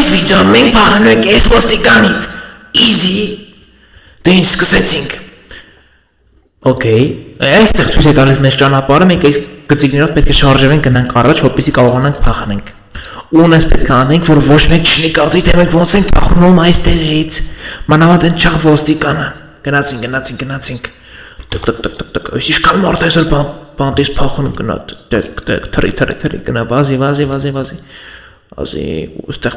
այս վիդեոն մենք փախնում ենք այս ոստիկանից։ Easy։ Դե ինչ սկսեցինք։ Okay, այստեղ ցույց է տալիս մեզ ճանապարհը, մենք այս գծիկներով պետք է շարժվենք գնանք առաջ, որպեսզի կարողանանք փախնենք։ Ու նես պետք է անենք, որ ոչ մեկ չնի կարծի, թե մենք ոնց ենք փախնում այստեղից։ Մանավանդ այն չաղ ոստիկանը։ Գնացինք։ Տկ, ինչքան մարդ է բանտից փախնում գնա, թրի գնա, վազի, ասի, ուստեղ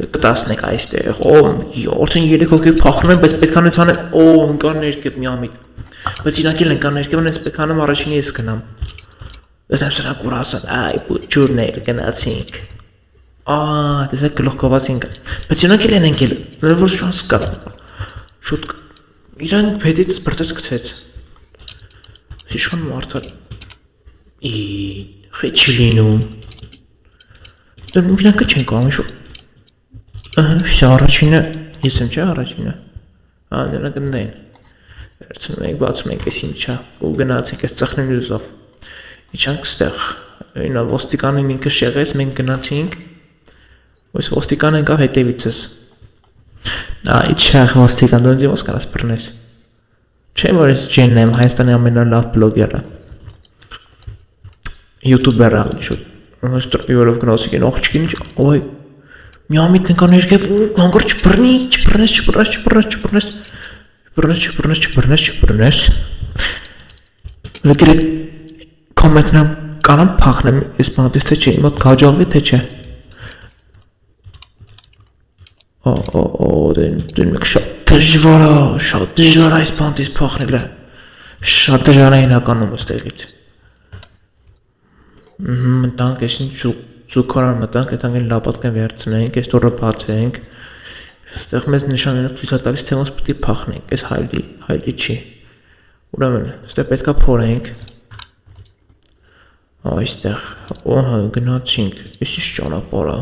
կտասնենք այստեղ, արդեն 3 հոգի փախնում են, բայց պետք է անենք, ընկան ներքև միամիտ, բայց իրանք էլ ընկան ներքև, ես պետք է անեմ առաջինի ես գնամ, դեսնեմ սրանք ուր ասան, այ պուջուրներ գնացինք, տեսակ գլուխկովացինք, բայց իրանք էլ են ընկել, որ շանս կա, շուտ, իրանք պետից բրտեց գցեց, ինչքան մարդար, խի չի լինում, իրանքը չենք անում, շուտ, առաջինը, ես եմ չէ առաջինը, նրա գնդային, վերցնում ենք, բացում ենք ես ինչա, ու գնացինք ես ծխնեն ուզով, իչանք ստեղ, ինա ոստիկանին ինքը շեղեց, մենք գնացինք, ու ես ոստիկան ենկավ հետևիցս, իչ շեղ ոստիկան, դոնց եմ ոսկանաս պրնես, չեմ որ ես ջենն եմ, Հայաստանի ամենալավ բլոգերը, յուտուբերը շուտ, ես տրպի որով գնացիք են, աղջիկին ինչ, ոյ, միամիտ ընկան երկև ու հանգոր չպրնես լգիր կոմենտներում կանամ փախնեմ ես բանտից թե չէ, մոտ կաջողվի թե չէ դեն մեկ շատ դժվար այս բանտից փախնելը շատ դժվար է հինականում ուստեղից մտանք ես ինչ Զուգարան մտանք, այդ անգեն լապատկեն վերցնենք, այս տորը բացենք, այստեղ մեզ նշանելով ցույց է տալիս, թե ոնց պետք է փախնենք, այս հայլի չի։ Ուրեմն, այստեղ պետք է փորենք։ Այստեղ, գնացինք, այս ինչ ճանապարհ է։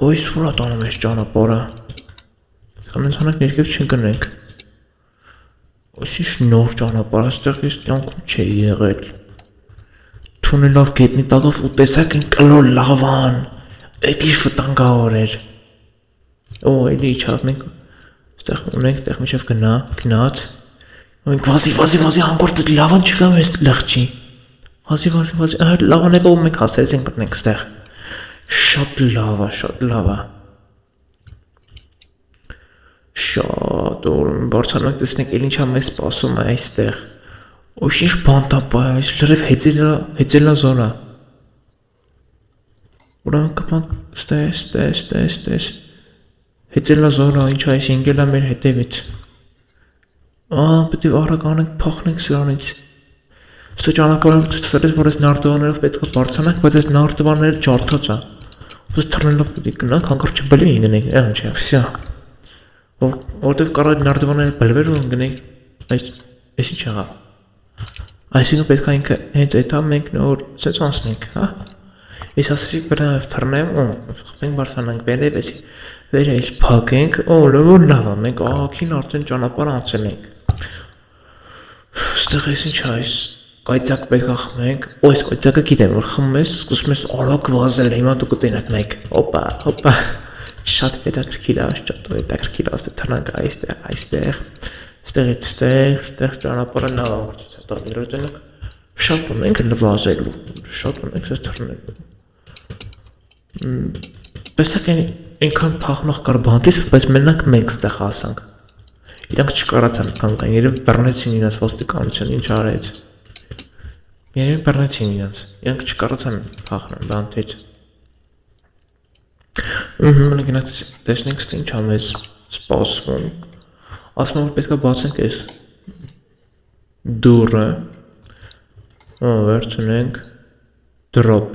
Այս ուր է տանում այս ճանապարհը։ Մենք հանենք ներքև չընկնենք։ Այս ինչ նոր ճանապարհ է, այստեղ ես կյանքում չի եղել։ Թունելով գետնի տակով ու տեսակ են կլոր լավան, այդ իր վտանգավոր էր, էլի իչավ, մենք ստեղ ունենք, տեղ միջև գնաց, մենք վազի հանգորդ լավան չկա մեզ լղջի, վազի, լավան եկա ու մենք հասերեցինք բտնենք ստեղ, շատ լավ է, շատ բարձանանք տեսնենք էլ ինչա մեզ սպասում է այստեղ, Ույշ ինչ բանտապա է, լրև հեծելա զորա Ուրան կպանք ստես Հեծելա զորա, ինչ այս ինգելա մեր հետևից պետք է առակ անենք փախնենք սրանից Ստե ճանապարհը ցտես որ այս նարդվաններով պետք է բարձրանանք, բայց այս նարդվանները ջարդած է Ոնց թռնելով պետք է գնանք, հանկարծ չբլվի գնենք, չէ, վսյա Որտեվ կարող է նարդվանները բլվեր ու գնենք այս ինչ եղավ Այսինքն պետք է ինքը հենց այդ մենք նոր սենց անցնենք, հա? Ես ասեցի վրայով թռնեմ, խփենք բարձրանանք վերևից փակենք, լավ է, մենք ահագին արդեն ճանապարհ անցել ենք։ Ստեղ ես ինչ այս կայծակ պետք է խմենք, այս կայծակը գիտեմ որ խմում ես, սկսում ես արագ վազել, հիմա դու կտենաք նայք, հոպա, շատ հետաքրքիր է, թռնանք այստեղ, ստեղ ճանապարհը լավ է Տանիրոտենակ շատ ունենք վազելու, շատ ունենք ես թռնելու Տեսակ այնքան փախնող կար բանտից, բայց մենակ մենք ստեղ հասանք Իրանք չկարացան կանգան, երև բռնեցին իրենց ոստիկանության, ինչ արեց Երև բռնեցին իրենց, իրանք չկարացան փախնան բանտից Մենակ տեսնենք ստե ինչ ամես սպասվում Ասում որ պետք է բացենք ես Դուրը վերցնենք դրոպ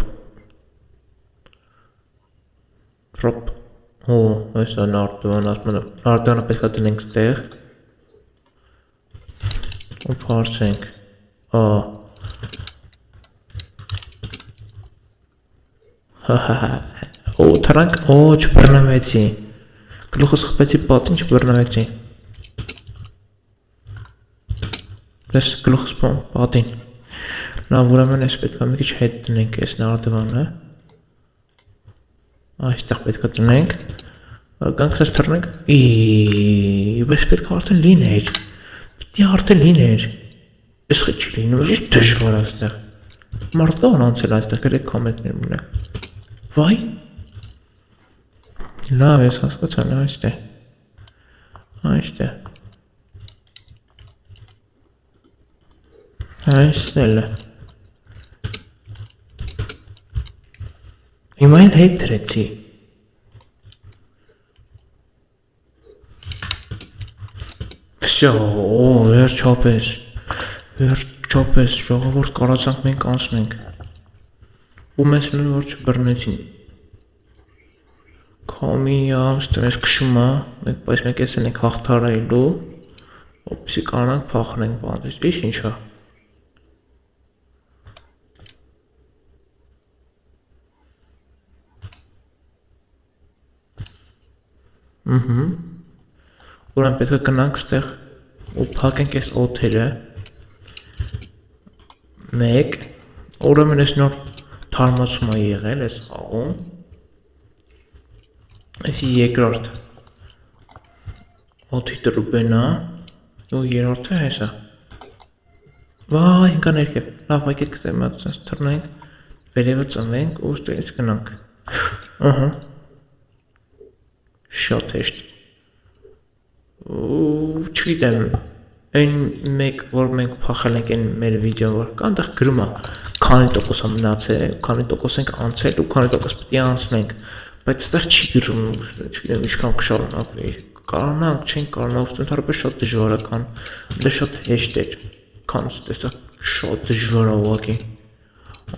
այս է նարդվան ասում նարդվանը պետք է տնենք ստեղ ու փարցենք թրանք չբռնվեցի գլուխս խփեցի պատին չբռնվեցի Ես գլուխս պատին Լավ ուրեմն ես պետք է մի քիչ հետ տնենք այս նարդվանը Այստեղ պետք է տնենք, գանք սես թռնենք, բայց պետք է արդեն լիներ, պիտի արդեն լիներ, ես խի չի լինում, ես դժվար այստեղ, մարդ կա որ անցել այստեղ, գրեք կոմենտներ մունե, վայ, լավ ես հասկացան այստեղ է, հիմա էլ հետ դրեցի, վսյո, վերջապես, ժողովուրդ կարացանք մենք անցնենք, ու մեզ լույն որ չբրնեցին, կոմի ամստր ես կշում բայց մեկ ես են եք հաղթարայլու, ոպիսի կանանք պախնենք բանդես, ես ինչա, ուրան պետք է կնանք ստեղ ու պակենք ես օթերը մեկ ուրեմն ես նոր թարմացում է եղել ես աղում այսի երկրորդ օթի տրուբենա ու երորդը հեսա վայ ինկա ներքև լավ այկեք ստեմացած թրնենք վերևը ծնվենք ու ստերից կնանք շատ հեշտ չգիտեմ այն մեկ որ մենք փախել ենք այն մեր վիդեոն որ կա այնտեղ գրում է քանի տոկոս է մնացել քանի տոկոս ենք անցել ու քանի տոկոս պետք է անցնենք բայց այդտեղ չի գրում չգիտեմ ինչքան կշարունակվի կարողանանք չենք կարողանանք ընդհանրապես շատ դժվար է քան դա շատ հեշտ էր քան տեսա շատ դժվար է ուղղակի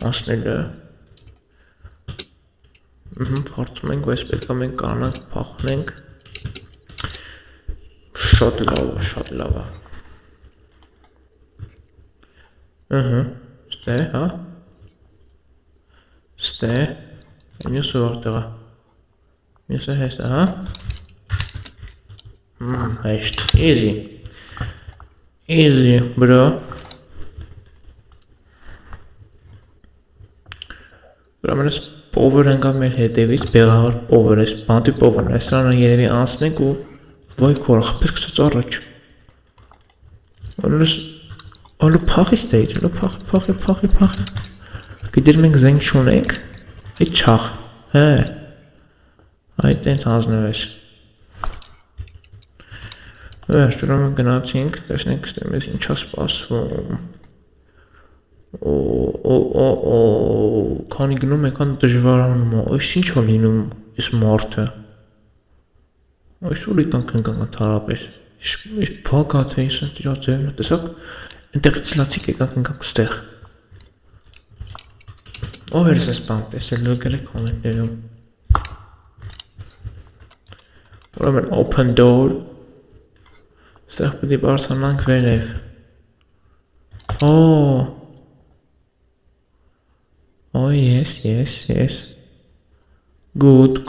անցնելը փորձում ենք բայց պետք է մենք կարողանանք փախնենք շատ լավ ստե հա ստե մյուսը որտեղ է մյուսը հեսա հա հեշտ easy bro ուրեմն ես power անգամ մեր հետևից բեղավոր power ես բանտի power ես սրանը երևի անցնենք ու վայ քոր ախպեր կսած առաջ Ալու փախի ստեյջ, փախի գիտեր մենք զենք չունենք այդ չախ, այդ ենք հանձնվես վերջ, ուրեմն գնացինք, տեսնենք ստեմ ես ինչա սպասվում քանի գնում եկան դժվարանում այս ինչ է լինում ես մարդը այս որ իկանք ընկանք ընդհարապես ես բագա թե ես իրա ձևն է տեսակ ընտեղից լացիկ եկանք ընկանք ստեղ ով էր ես բան տեսել գրեք կոմենտներում ուրեմն open door ստեղ պետք է բարձրանանք վերև Oh yes good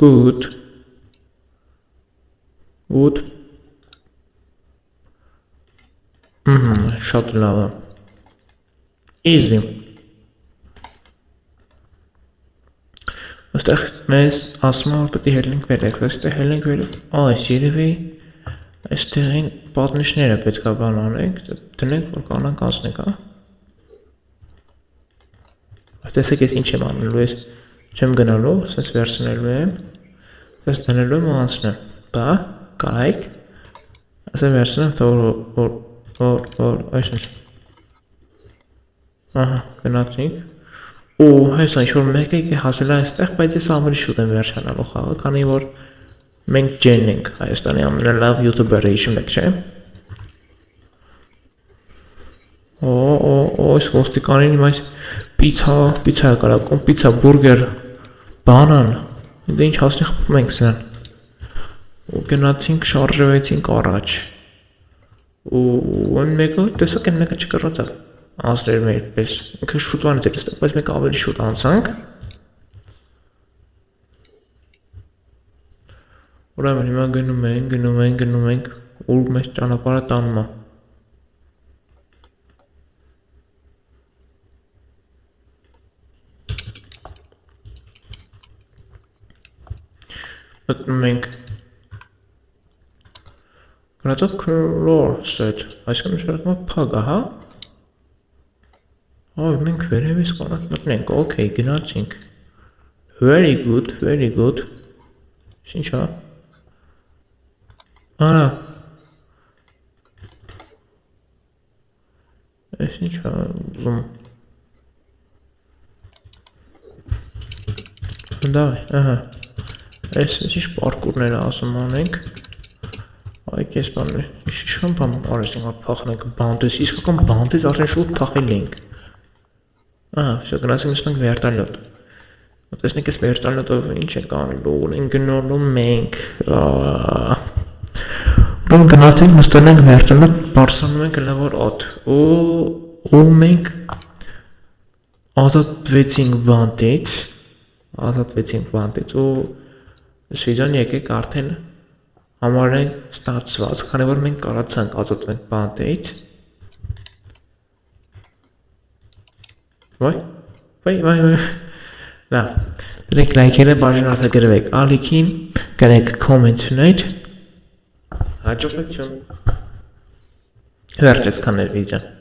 շատ լավ easy այստեղ մեզ ասում է որ պետք է հելնենք վերև այստեղ հելնենք վերև այս երևի այստեղին պատնիշները պետք է բան անենք դնենք որ կանանք անցնենք տեսեք ես ինչ եմ անելու ես չեմ գնալու սենց վերցնելու եմ սենց դնելու եմ ու անցնեմ բա կարայք ասեմ վերցնեմ որ այսպես գնացինք ու հեսա ինչ-որ մեկը եկե հասել է այստեղ բայց ես ավելի շուտ եմ վերջանալու խաղը քանի որ մենք ջեն ենք Հայաստանի ամենալավ յութուբերը հիշում եք չէ այս ոստիկանին իմ այս պիցա կարակում, պիցա, բուրգեր, բանան, ինձ ինչ հասնի խփում ենք սրան ու գնացինք շարժվեցինք առաջ ու այն մեկը, տեսակ են մեկը չկրացավ անցներ մեր պես, ինքը շուտվանից էր ստեղ, բայց մեկ ավելի շուտ անցանք ուրեմն հիմա գնում ենք ու մեզ ճանապարհը տանում է մտնում ենք գնացով closet, այսինքն նշանակում է փագ, հա։ Մենք վերևից կանանք մտնենք, okay, գնացինք։ Very good, very good։ Ինչ է։ Արա։ Այս ինչ է, ուզում։ Դավայ, ահա։ Այս ինչ պարկուրներ ասում անենք։ Այ կես բաններ, ինչ բան արեցինք, փախնենք բանտից, իսկական բանտից արդեն շուտ փախել ենք։ Ահա, всё, գնացինք նստենք վերտալյոտ։ Տեսնեք այս վերտալյոտով ինչ ենք անելու, ենք գնալու մենք։ Ուրեմն գնացինք նստել ենք վերտալյոտ, բարձրանում ենք լավոր օդ։ Ու մենք ազատվեցինք բանտից ու շիժան եկեք արդեն համարենք ստացված, քանի որ մենք կարողացանք ազատվել բանտից։ Վայ։ Լավ, դրեք լայքերը բաժին արտագրվեք ալիքին, գրեք կոմենտներ, հաջողություն։ Վերջես կաներ վիդեոն։